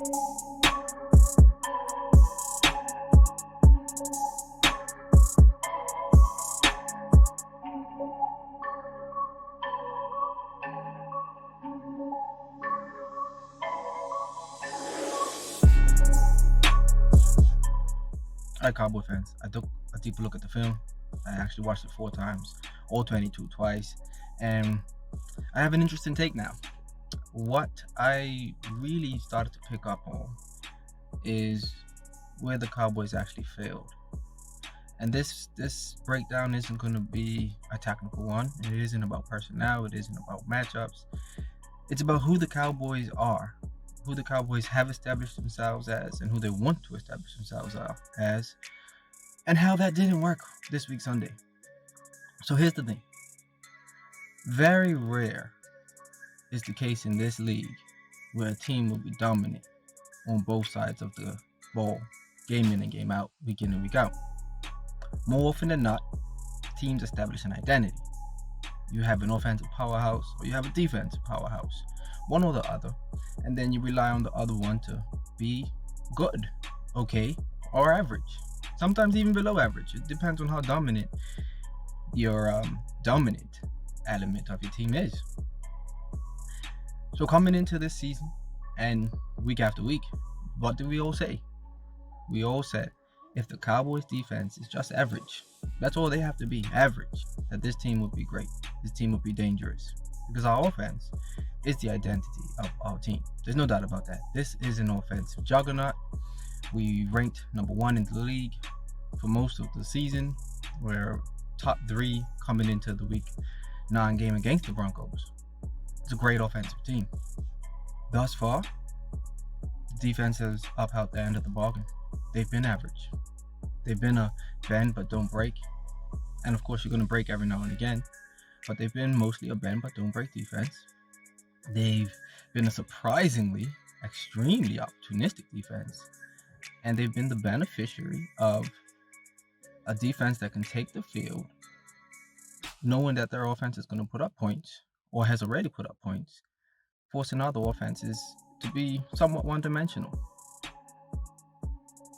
All right, Cowboy fans, I took a deeper look at the film. I actually watched it 4 times, all 22 twice, and I have an interesting take now. What I really started to pick up on is where the Cowboys actually failed. And this breakdown isn't going to be a technical one. It isn't about personnel. It isn't about matchups. It's about who the Cowboys are, who the Cowboys have established themselves as, and who they want to establish themselves as, and how that didn't work this week Sunday. So here's the thing. Very rare is the case in this league where a team will be dominant on both sides of the ball, game in and game out, week in and week out. More often than not, teams establish an identity. You have an offensive powerhouse or you have a defensive powerhouse, one or the other, and then you rely on the other one to be good, okay, or average. Sometimes even below average. It depends on how dominant your dominant element of your team is. So coming into this season and week after week, what do we all say? We all said if the Cowboys defense is just average, that's all they have to be, average, that this team would be great. This team would be dangerous. Because our offense is the identity of our team. There's no doubt about that. This is an offensive juggernaut. We ranked number 1 in the league for most of the season. We're top 3 coming into the week 9 game against the Broncos. It's a great offensive team. Thus far, the defense has upheld the end of the bargain. They've been average. They've been a bend but don't break. And of course, you're going to break every now and again. But they've been mostly a bend but don't break defense. They've been a surprisingly, extremely opportunistic defense. And they've been the beneficiary of a defense that can take the field, knowing that their offense is going to put up points, or has already put up points, forcing other offenses to be somewhat one-dimensional.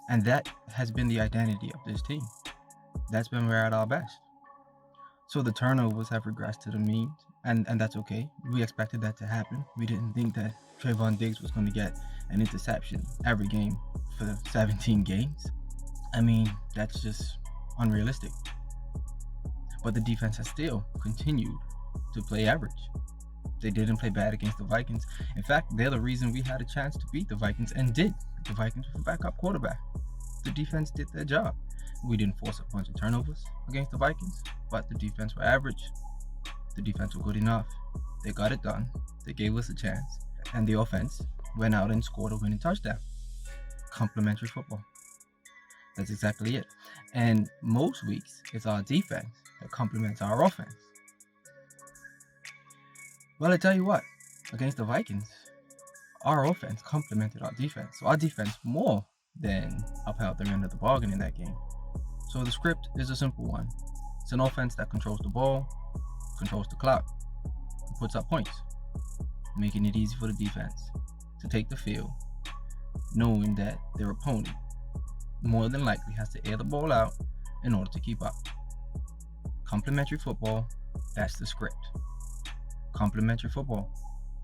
And that has been the identity of this team. That's been we're at our best. So the turnovers have regressed to the mean, and that's okay. We expected that to happen. We didn't think that Trayvon Diggs was going to get an interception every game for 17 games. I mean, that's just unrealistic. But the defense has still continued to play average. They didn't play bad against the Vikings. In fact, they're the reason we had a chance to beat the Vikings, and did. The Vikings with a backup quarterback. The defense did their job. We didn't force a bunch of turnovers against the Vikings, but the defense were average. The defense were good enough. They got it done. They gave us a chance. And the offense went out and scored a winning touchdown. Complementary football. That's exactly it. And most weeks, it's our defense that complements our offense. Well, I tell you what, against the Vikings, our offense complemented our defense. So our defense more than upheld their end of the bargain in that game. So the script is a simple one. It's an offense that controls the ball, controls the clock, and puts up points, making it easy for the defense to take the field, knowing that their opponent more than likely has to air the ball out in order to keep up. Complementary football, that's the script. Complementary football.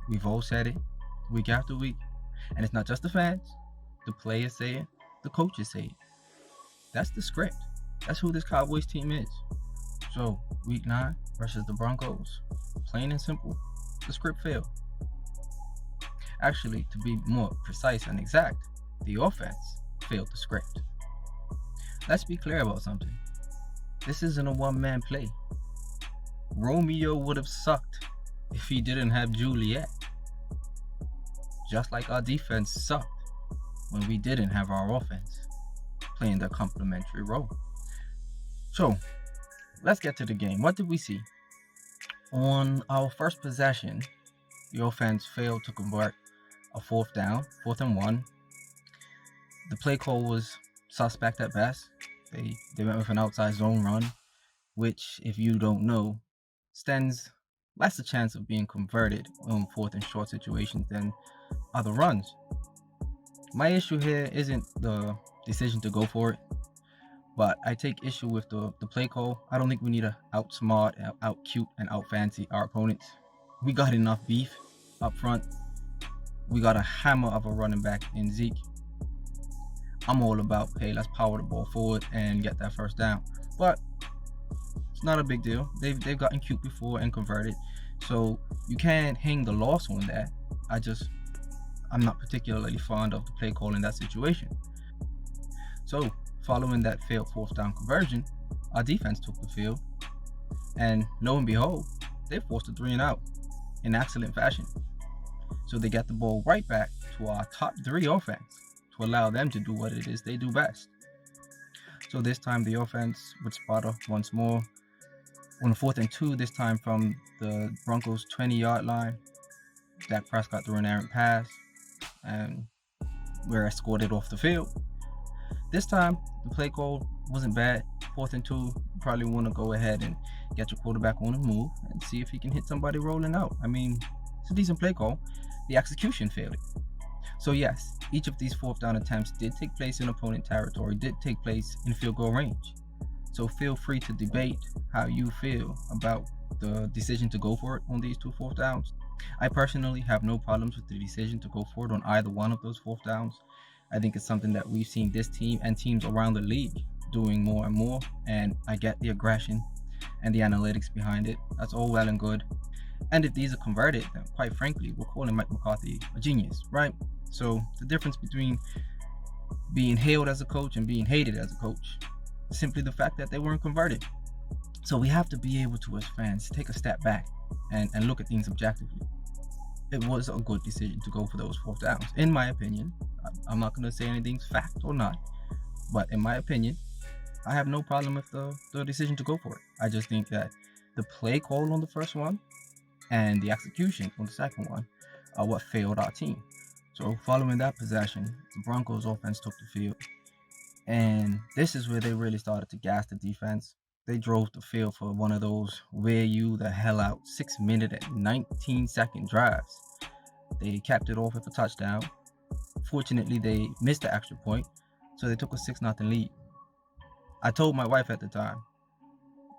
We've all said it week after week. And it's not just the fans. The players say it. The coaches say it. That's the script. That's who this Cowboys team is. So, week 9 versus the Broncos, plain and simple, the script failed. Actually, to be more precise and exact, the offense failed the script. Let's be clear about something. This isn't a one-man play. Romeo would have sucked if he didn't have Juliet. Just like our defense sucked when we didn't have our offense playing their complementary role. So, let's get to the game. What did we see? On our first possession, the offense failed to convert a 4th down, 4th and 1. The play call was suspect at best. They went with an outside zone run, which, if you don't know, stands less a chance of being converted on 4th and short situations than other runs. My issue here isn't the decision to go for it, but I take issue with the play call. I don't think we need to outsmart, out cute, and out fancy our opponents. We got enough beef up front. We got a hammer of a running back in Zeke. I'm all about, hey, let's power the ball forward and get that first down. But it's not a big deal. They've gotten cute before and converted, so you can't hang the loss on that. I'm not particularly fond of the play call in that situation. So following that failed fourth down conversion, our defense took the field, and lo and behold, they forced a 3-and-out in excellent fashion. So they got the ball right back to our top 3 offense to allow them to do what it is they do best. So this time the offense would spot up once more on 4th and 2, this time from the Broncos 20-yard line. Dak Prescott threw an errant pass, and we're escorted off the field. This time the play call wasn't bad. 4th and 2, you probably want to go ahead and get your quarterback on the move and see if he can hit somebody rolling out. I mean, it's a decent play call. The execution failed it. So yes, each of these 4th down attempts did take place in opponent territory, did take place in field goal range. So feel free to debate how you feel about the decision to go for it on these 2 4th downs. I personally have no problems with the decision to go for it on either one of those 4th downs. I think it's something that we've seen this team and teams around the league doing more and more, and I get the aggression and the analytics behind it. That's all well and good. And if these are converted, then quite frankly, we're calling Mike McCarthy a genius, right? So the difference between being hailed as a coach and being hated as a coach is simply the fact that they weren't converted. So we have to be able to, as fans, take a step back and look at things objectively. It was a good decision to go for those 4th downs, in my opinion. I'm not going to say anything's fact or not, but in my opinion, I have no problem with the decision to go for it. I just think that the play call on the first one and the execution on the second one are what failed our team. So following that possession, the Broncos offense took the field, and this is where they really started to gas the defense. They drove the field for one of those wear you the hell out 6-minute and 19-second drives. They capped it off with a touchdown. Fortunately, they missed the extra point, so they took a 6-0 lead. I told my wife at the time,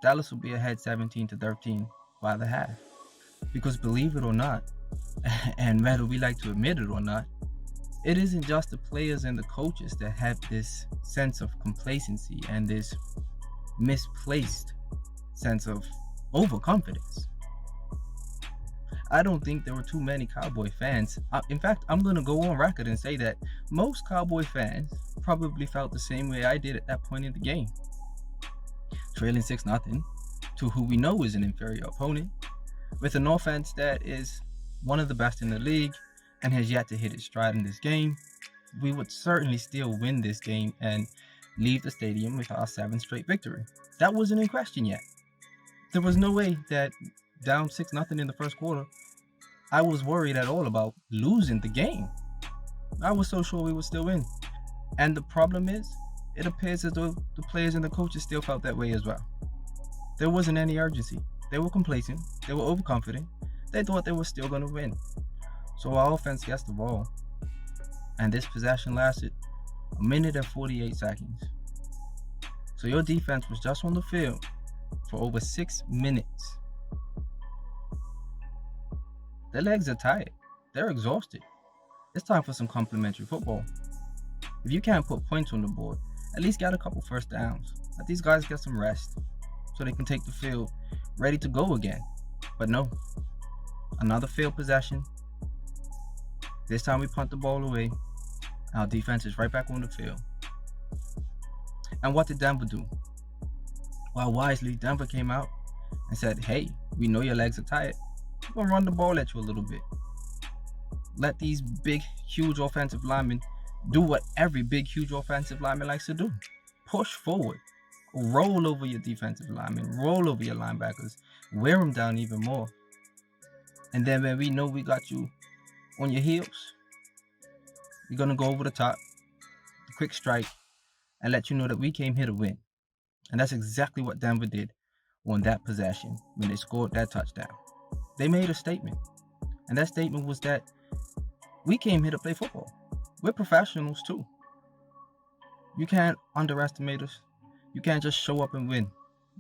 Dallas will be ahead 17-13 by the half. Because believe it or not, and whether we like to admit it or not, it isn't just the players and the coaches that have this sense of complacency and this misplaced sense of overconfidence. I don't think there were too many Cowboy fans. In fact, I'm going to go on record and say that most Cowboy fans probably felt the same way I did at that point in the game. Trailing 6-0 to who we know is an inferior opponent, with an offense that is one of the best in the league and has yet to hit its stride in this game, we would certainly still win this game and leave the stadium with our 7th straight victory. That wasn't in question yet. There was no way that down 6-0 in the first quarter, I was worried at all about losing the game. I was so sure we would still win. And the problem is, it appears as though the players and the coaches still felt that way as well. There wasn't any urgency. They were complacent. They were overconfident. They thought they were still going to win. So our offense gets the ball, and this possession lasted 1 minute and 48 seconds. So your defense was just on the field for over 6 minutes. Their legs are tired. They're exhausted. It's time for some complimentary football. If you can't put points on the board, at least get a couple first downs. Let these guys get some rest so they can take the field ready to go again. But no, another failed possession. This time we punt the ball away. Our defense is right back on the field. And what did Denver do? Well, wisely, Denver came out and said, hey, we know your legs are tired. We're going to run the ball at you a little bit. Let these big, huge offensive linemen do what every big, huge offensive lineman likes to do. Push forward. Roll over your defensive linemen. Roll over your linebackers. Wear them down even more. And then when we know we got you on your heels, we're going to go over the top, quick strike, and let you know that we came here to win. And that's exactly what Denver did on that possession when they scored that touchdown. They made a statement. And that statement was that we came here to play football. We're professionals too. You can't underestimate us. You can't just show up and win.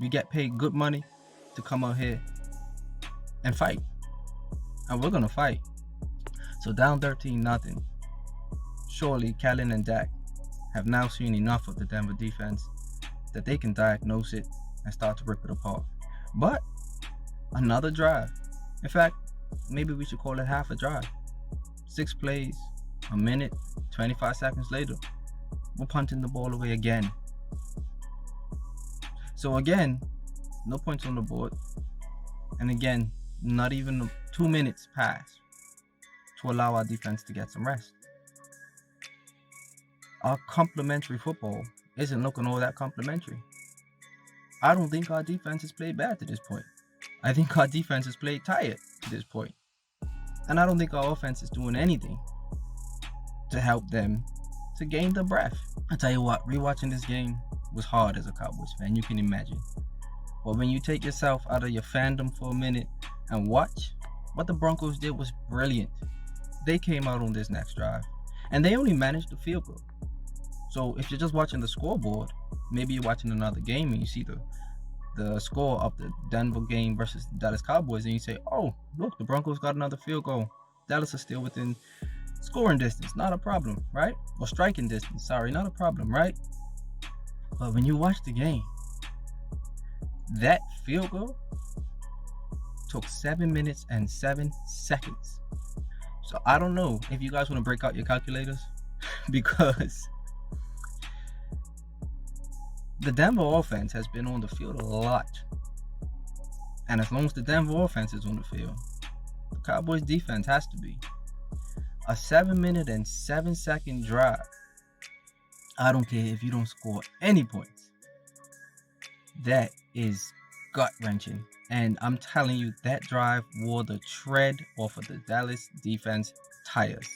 You get paid good money to come out here and fight. And we're going to fight. So down 13-0. Surely Kellen and Dak have now seen enough of the Denver defense that they can diagnose it and start to rip it apart. But another drive. In fact, maybe we should call it half a drive. 6 plays, a minute, 25 seconds later, we're punting the ball away again. So again, no points on the board. And again, not even 2 minutes pass to allow our defense to get some rest. Our complementary football isn't looking all that complimentary. I don't think our defense has played bad to this point. I think our defense has played tired to this point. And I don't think our offense is doing anything to help them to gain the breath. I tell you what, rewatching this game was hard as a Cowboys fan, you can imagine. But when you take yourself out of your fandom for a minute and watch, what the Broncos did was brilliant. They came out on this next drive, and they only managed the field goal. So if you're just watching the scoreboard, maybe you're watching another game and you see the score of the Denver game versus the Dallas Cowboys, and you say, oh, look, the Broncos got another field goal. Dallas is still within scoring distance, not a problem, right? Or striking distance, sorry, not a problem, right? But when you watch the game, that field goal took 7 minutes and 7 seconds. So I don't know if you guys want to break out your calculators because the Denver offense has been on the field a lot. And as long as the Denver offense is on the field, the Cowboys defense has to be. A 7 minute and 7 second drive. I don't care if you don't score any points. That is gut-wrenching. And I'm telling you, that drive wore the tread off of the Dallas defense tires.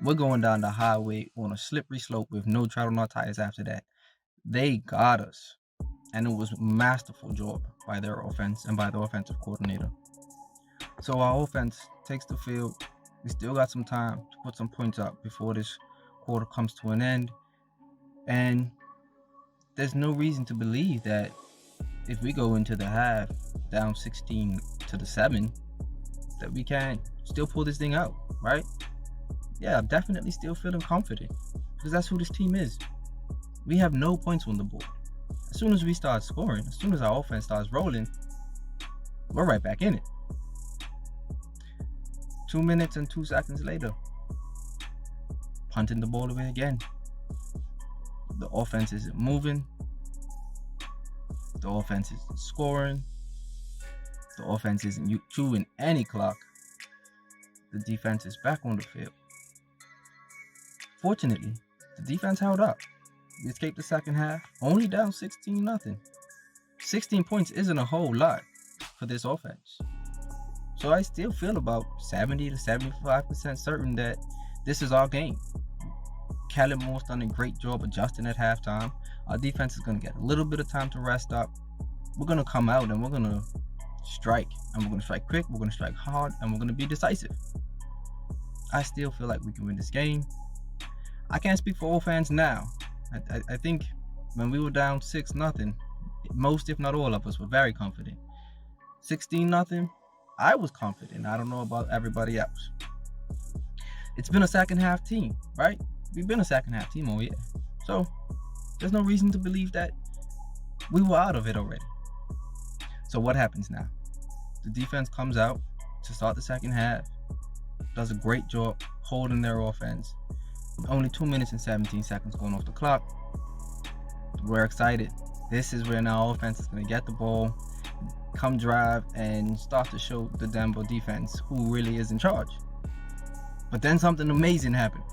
We're going down the highway on a slippery slope with no tread on our tires after that. They got us. And it was a masterful job by their offense and by the offensive coordinator. So our offense takes the field. We still got some time to put some points up before this quarter comes to an end. And there's no reason to believe that if we go into the half down 16-7, that we can't still pull this thing out, right? Yeah, I'm definitely still feeling confident because that's who this team is. We have no points on the board. As soon as we start scoring, as soon as our offense starts rolling, we're right back in it. 2 minutes and 2 seconds later, punting the ball away again. The offense isn't moving. The offense isn't scoring. The offense isn't chewing any clock. The defense is back on the field. Fortunately, the defense held up. We escaped the second half, only down 16-0. 16 points isn't a whole lot for this offense. So I still feel about 70 to 75% certain that this is our game. Kellen Moore's done a great job adjusting at halftime. Our defense is going to get a little bit of time to rest up. We're going to come out and we're going to strike. And we're going to strike quick, we're going to strike hard, and we're going to be decisive. I still feel like we can win this game. I can't speak for all fans now. I think when we were down 6-0, most if not all of us were very confident. 16-0, I was confident. I don't know about everybody else. It's been a second half team, right? We've been a second half team all year. So there's no reason to believe that we were out of it already. So what happens now? The defense comes out to start the second half, does a great job holding their offense. Only 2 minutes and 17 seconds going off the clock. We're excited. This is when our offense is going to get the ball, come drive, and start to show the Denver defense who really is in charge. But then something amazing happened.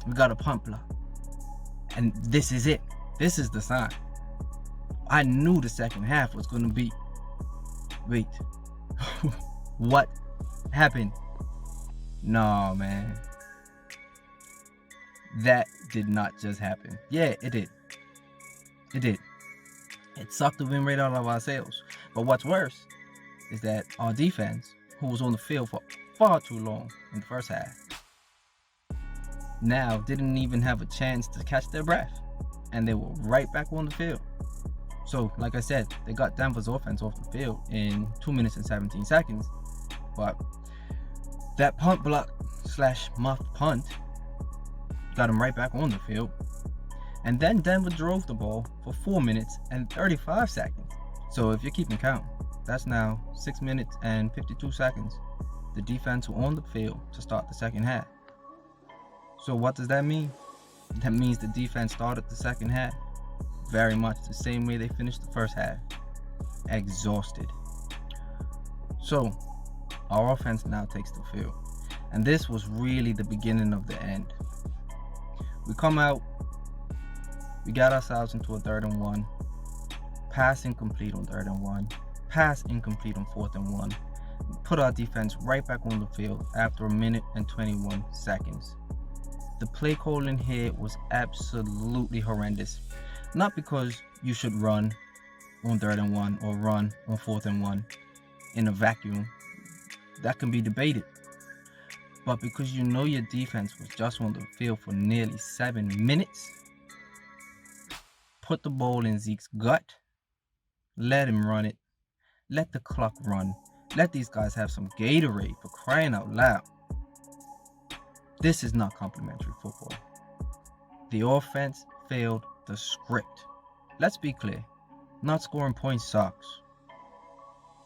We got a punt block. And this is it. This is the sign. I knew the second half was going to be. Wait. What happened? No, man. That did not just happen. Yeah, it did. It did. It sucked the win rate out of our sails. But what's worse is that our defense, who was on the field for far too long in the first half, now didn't even have a chance to catch their breath, and they were right back on the field. So, like I said, they got Denver's offense off the field in 2 minutes and 17 seconds, but that punt block slash muffed punt got them right back on the field. And then Denver drove the ball for 4 minutes and 35 seconds. So if you're keeping count, that's now 6 minutes and 52 seconds. The defense were on the field to start the second half. So what does that mean? That means the defense started the second half very much the same way they finished the first half. Exhausted. So our offense now takes the field. And this was really the beginning of the end. We come out, we got ourselves into a 3rd and 1. Pass incomplete on 3rd and 1. Pass incomplete on 4th and 1. Put our defense right back on the field after 1 minute and 21 seconds. The play calling here was absolutely horrendous. Not because you should run on 3rd and 1 or run on 4th and 1 in a vacuum. That can be debated. But because you know your defense was just on the field for nearly 7 minutes, put the ball in Zeke's gut, let him run it, let the clock run, let these guys have some Gatorade, for crying out loud. This is not complimentary football. The offense failed the script. Let's be clear, not scoring points sucks,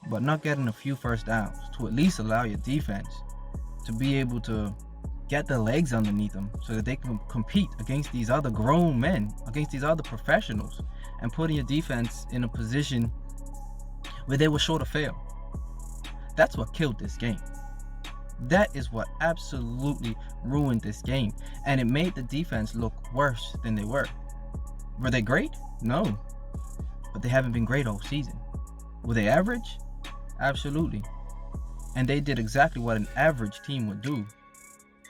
but not getting a few first downs to at least allow your defense to be able to get their legs underneath them so that they can compete against these other grown men, against these other professionals, and putting your defense in a position where they were sure to fail. That's what killed this game. That is what absolutely ruined this game, and it made the defense look worse than they were. Were they great? No, but they haven't been great all season. Were they average? Absolutely. And they did exactly what an average team would do,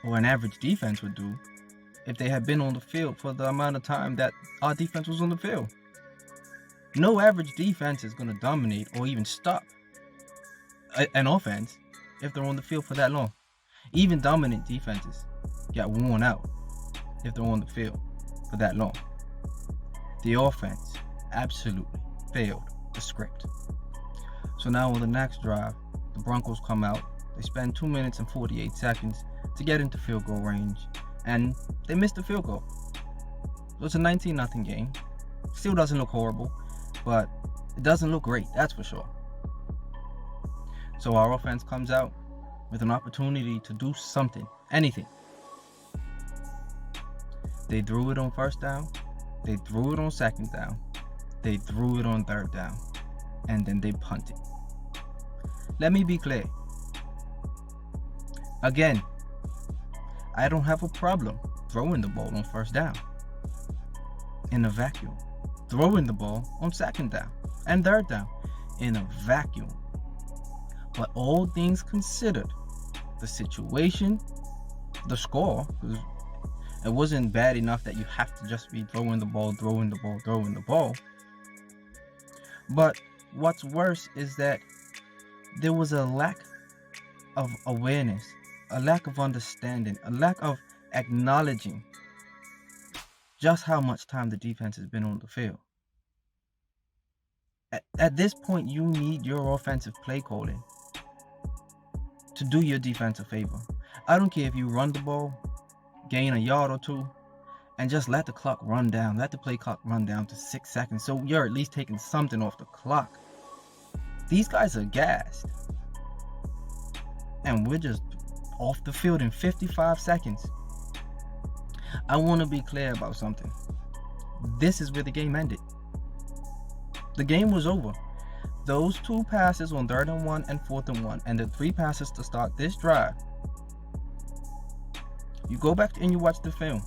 or an average defense would do, if they had been on the field for the amount of time that our defense was on the field. No average defense is going to dominate or even stop an offense if they're on the field for that long. Even dominant defenses get worn out if they're on the field for that long. The offense absolutely failed the script. So now on the next drive, the Broncos come out. They spend 2 minutes and 48 seconds to get into field goal range, and they missed the field goal. So it's a 19-0 game. Still doesn't look horrible, but it doesn't look great, that's for sure. So our offense comes out with an opportunity to do something, anything. They threw it on 1st down, they threw it on 2nd down, they threw it on 3rd down, and then they punted. Let me be clear. Again, I don't have a problem throwing the ball on 1st down in a vacuum. Throwing the ball on 2nd down and 3rd down in a vacuum. But all things considered, the situation, the score, because it wasn't bad enough that you have to just be throwing the ball. But what's worse is that there was a lack of awareness, a lack of understanding, a lack of acknowledging just how much time the defense has been on the field. At this point, you need your offensive play calling to do your defense a favor. I don't care if you run the ball, gain a yard or two, and just let the clock run down. Let the play clock run down to 6 seconds, so you're at least taking something off the clock. These guys are gassed, and we're just off the field in 55 seconds. I want to be clear about something. This is where the game ended. The game was over. Those 2 passes on 3rd and 1 and 4th and 1, and the 3 passes to start this drive. You go back and you watch the film.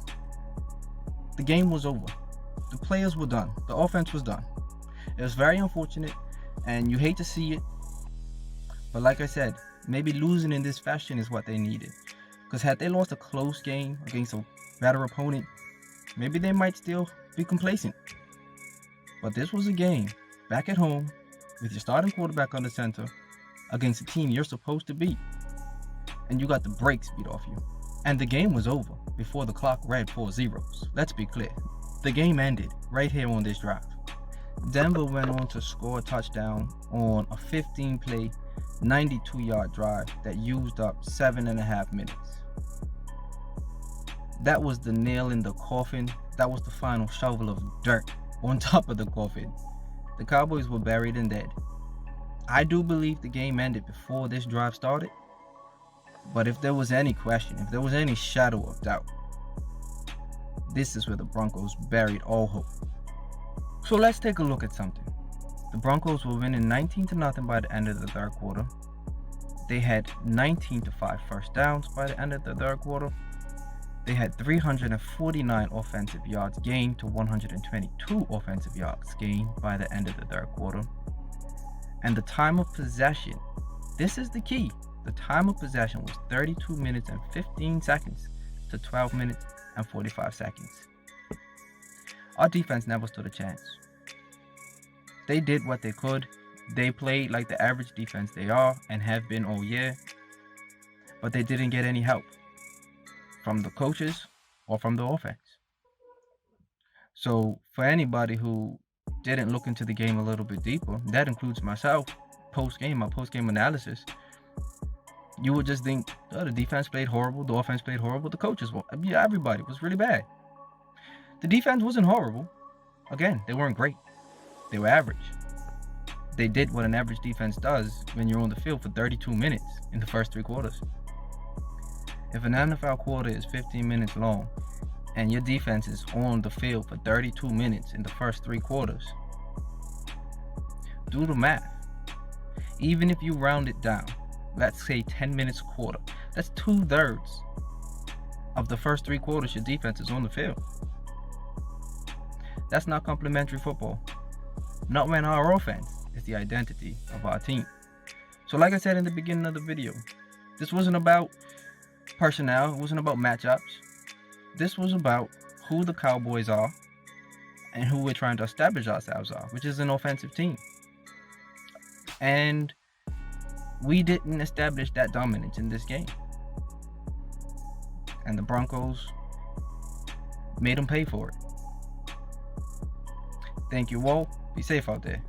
The game was over. The players were done. The offense was done. It was very unfortunate, and you hate to see it. But like I said, maybe losing in this fashion is what they needed. Because had they lost a close game against a better opponent, maybe they might still be complacent. But this was a game back at home with your starting quarterback under center against a team you're supposed to beat, and you got the brakes beat off you. And the game was over before the clock read 4 zeros. Let's be clear. The game ended right here on this drive. Denver went on to score a touchdown on a 15-play, 92-yard drive that used up 7.5 minutes. That was the nail in the coffin. That was the final shovel of dirt on top of the coffin. The Cowboys were buried and dead. I do believe the game ended before this drive started. But if there was any question, if there was any shadow of doubt, this is where the Broncos buried all hope. So let's take a look at something. The Broncos were winning 19-0 by the end of the third quarter. They had 19-5 first downs by the end of the third quarter. They had 349 offensive yards gained to 122 offensive yards gained by the end of the third quarter. And the time of possession, this is the key. The time of possession was 32 minutes and 15 seconds to 12 minutes and 45 seconds. Our defense never stood a chance. They did what they could. They played like the average defense they are and have been all year. But they didn't get any help from the coaches or from the offense. So for anybody who didn't look into the game a little bit deeper, that includes myself, my post-game analysis, you would just think, oh, the defense played horrible, the offense played horrible, the coaches, everybody was really bad. The defense wasn't horrible. Again, they weren't great. They were average. They did what an average defense does when you're on the field for 32 minutes in the first 3 quarters. If an NFL quarter is 15 minutes long and your defense is on the field for 32 minutes in the first 3 quarters, do the math. Even if you round it down, let's say 10 minutes a quarter, that's 2/3 of the first 3 quarters your defense is on the field. That's not complimentary football. Not when our offense is the identity of our team. So like I said in the beginning of the video, this wasn't about personnel, it wasn't about matchups. This was about who the Cowboys are and who we're trying to establish ourselves are, which is an offensive team. And we didn't establish that dominance in this game. And the Broncos made them pay for it. Thank you all. Be safe out there.